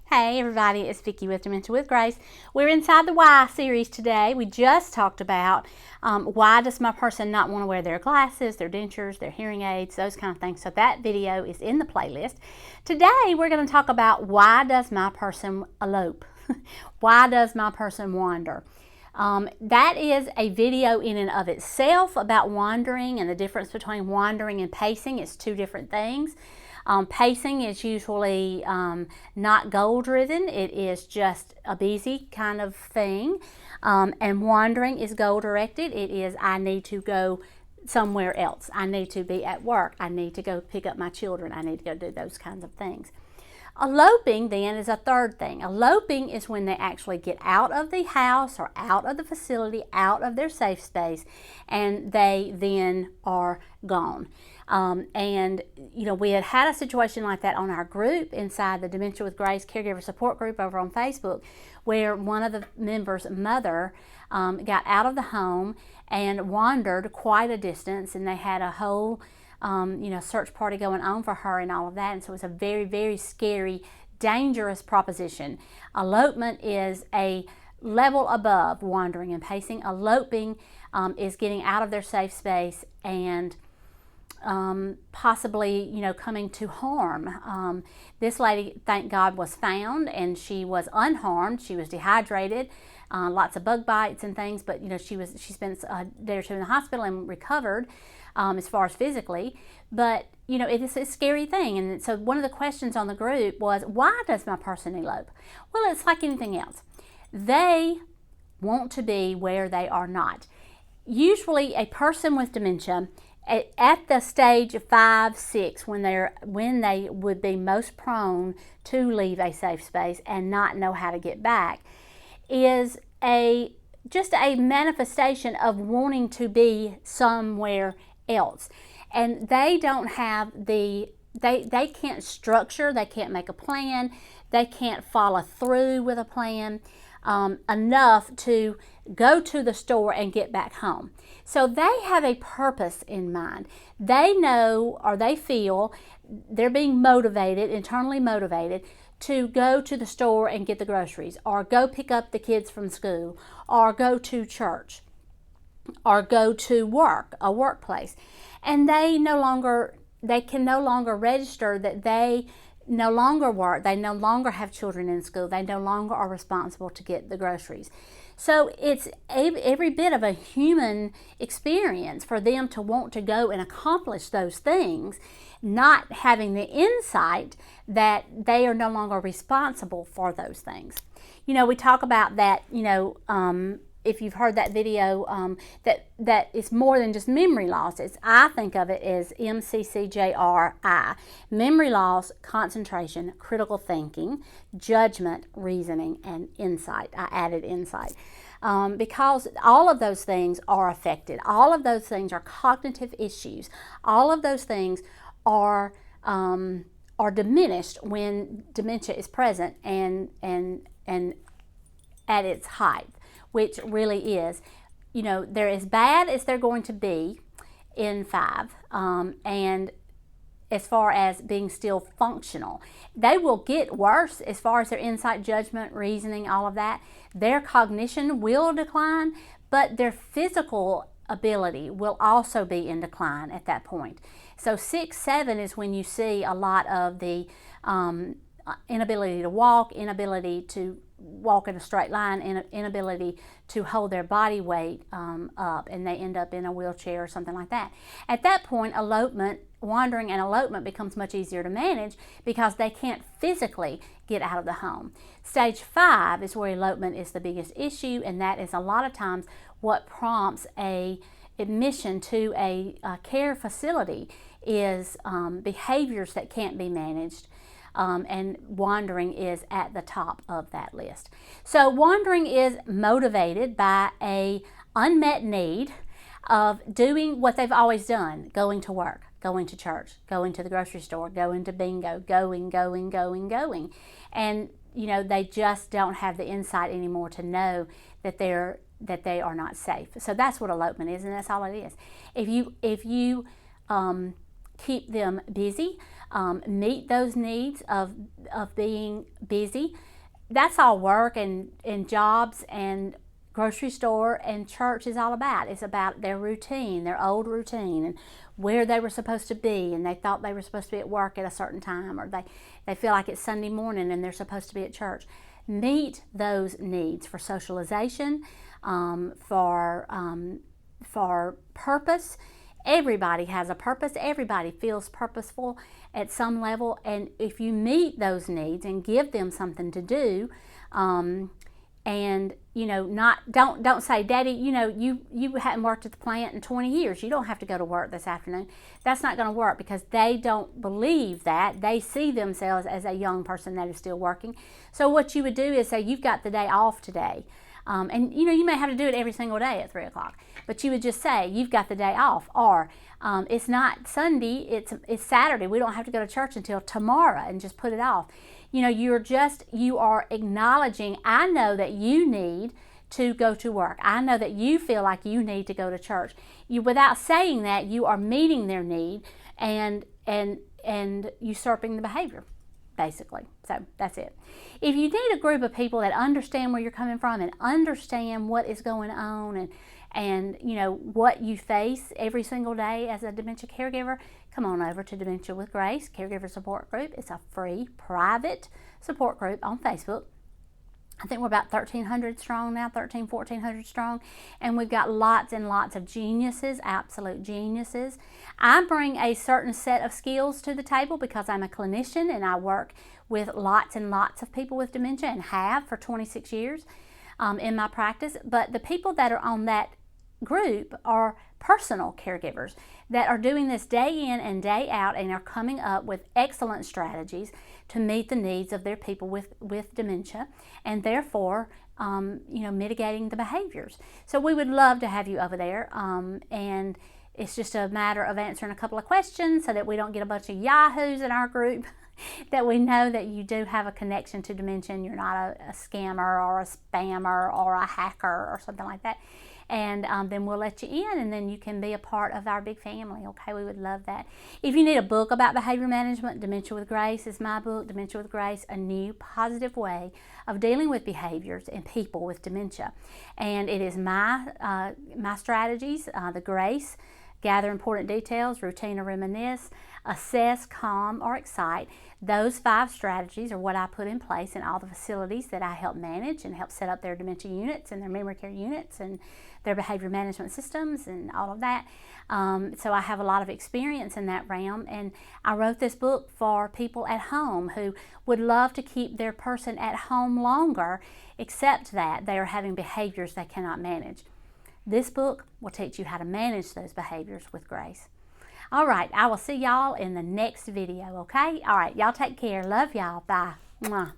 Hey everybody, it's Vicky with Dementia with Grace. We're inside the Why series today. We just talked about why does my person not want to wear their glasses, their dentures, their hearing aids, those kind of things. So that video is in the playlist. Today we're going to talk about why does my person elope? Why does my person wander? That is a video in and of itself about wandering and the difference between wandering and pacing. It's two different things. Pacing is usually not goal driven. It is just a busy kind of thing. And wandering is goal directed. It is, I need to go somewhere else. I need to be at work. I need to go pick up my children. I need to go do those kinds of things. Eloping then is a third thing. Eloping is when they actually get out of the house or out of the facility, out of their safe space, and they then are gone. And you know, we had a situation like that on our group inside the Dementia with Grace Caregiver support group over on Facebook, where one of the members' mother got out of the home and wandered quite a distance, and they had a whole search party going on for her and all of that. And so it was a very, very scary, dangerous proposition. Elopement is a level above wandering and pacing. Eloping is getting out of their safe space and possibly, coming to harm. This lady, thank God, was found, and she was unharmed. She was dehydrated, lots of bug bites and things, but she spent a day or two in the hospital and recovered as far as physically. But it is a scary thing. And so one of the questions on the group was, why does my person elope? Well, it's like anything else. They want to be where they are not. Usually a person with dementia at the stage of 5, 6, when they would be most prone to leave a safe space and not know how to get back, is just a manifestation of wanting to be somewhere else. And they don't have they can't structure, they can't make a plan, they can't follow through with a plan enough to go to the store and get back home. So they have a purpose in mind. They know, or they feel they're being motivated, internally motivated, to go to the store and get the groceries, or go pick up the kids from school, or go to church, or go to work, a workplace. And they can no longer register that they no longer work, they no longer have children in school, they no longer are responsible to get the groceries. So it's every bit of a human experience for them to want to go and accomplish those things, not having the insight that they are no longer responsible for those things. We talk about that, if you've heard that video, that it's more than just memory loss. I think of it as MCCJRI: memory loss, concentration, critical thinking, judgment, reasoning, and insight. I added insight because all of those things are affected. All of those things are cognitive issues. All of those things are diminished when dementia is present and at its height, which really is, they're as bad as they're going to be in 5, and as far as being still functional. They will get worse as far as their insight, judgment, reasoning, all of that. Their cognition will decline, but their physical ability will also be in decline at that point. So 6, 7 is when you see a lot of the inability to walk, inability to walk in a straight line, inability to hold their body weight up, and they end up in a wheelchair or something like that. At that point, wandering and elopement becomes much easier to manage because they can't physically get out of the home. Stage 5 is where elopement is the biggest issue, and that is a lot of times what prompts a admission to a care facility is behaviors that can't be managed. And wandering is at the top of that list. So wandering is motivated by a unmet need of doing what they've always done: going to work, going to church, going to the grocery store, going to bingo, going. And they just don't have the insight anymore to know that they are not safe. So that's what elopement is, and that's all it is. If you keep them busy, meet those needs of being busy. That's all work and jobs and grocery store and church is all about. It's about their routine, their old routine, and where they were supposed to be, and they thought they were supposed to be at work at a certain time, or they feel like it's Sunday morning and they're supposed to be at church. Meet those needs for socialization, for purpose. Everybody has a purpose. Everybody feels purposeful at some level, and if you meet those needs and give them something to do, and don't say, Daddy, you hadn't worked at the plant in 20 years. You don't have to go to work this afternoon. That's not going to work, because they don't believe that. They see themselves as a young person that is still working. So what you would do is say, you've got the day off today. And you may have to do it every single day at 3 o'clock, but you would just say, you've got the day off, or it's not Sunday, it's Saturday. We don't have to go to church until tomorrow, and just put it off. You are acknowledging, I know that you need to go to work. I know that you feel like you need to go to church. Without saying that, you are meeting their need and usurping the behavior, basically. So that's it. If you need a group of people that understand where you're coming from and understand what is going on and what you face every single day as a dementia caregiver, come on over to Dementia with Grace Caregiver Support Group. It's a free, private support group on Facebook. I think we're about 1,300 strong now, 1,400 strong, and we've got lots and lots of geniuses, absolute geniuses. I bring a certain set of skills to the table because I'm a clinician and I work with lots and lots of people with dementia, and have for 26 years in my practice. But the people that are on that group are personal caregivers that are doing this day in and day out, and are coming up with excellent strategies to meet the needs of their people with dementia, and therefore mitigating the behaviors. So we would love to have you over there, and it's just a matter of answering a couple of questions so that we don't get a bunch of yahoos in our group that we know that you do have a connection to dementia, and you're not a scammer or a spammer or a hacker or something like that. And then we'll let you in, and then you can be a part of our big family, okay? We would love that. If you need a book about behavior management, Dementia with Grace is my book, Dementia with Grace, a new positive way of dealing with behaviors and people with dementia. And it is my strategies, the GRACE, gather important details, routine or reminisce, assess, calm, or excite. Those 5 strategies are what I put in place in all the facilities that I help manage and help set up their dementia units and their memory care units and their behavior management systems and all of that. So I have a lot of experience in that realm, and I wrote this book for people at home who would love to keep their person at home longer, except that they are having behaviors they cannot manage. This book will teach you how to manage those behaviors with grace. All right, I will see y'all in the next video, okay? All right, y'all take care. Love y'all. Bye. Mwah.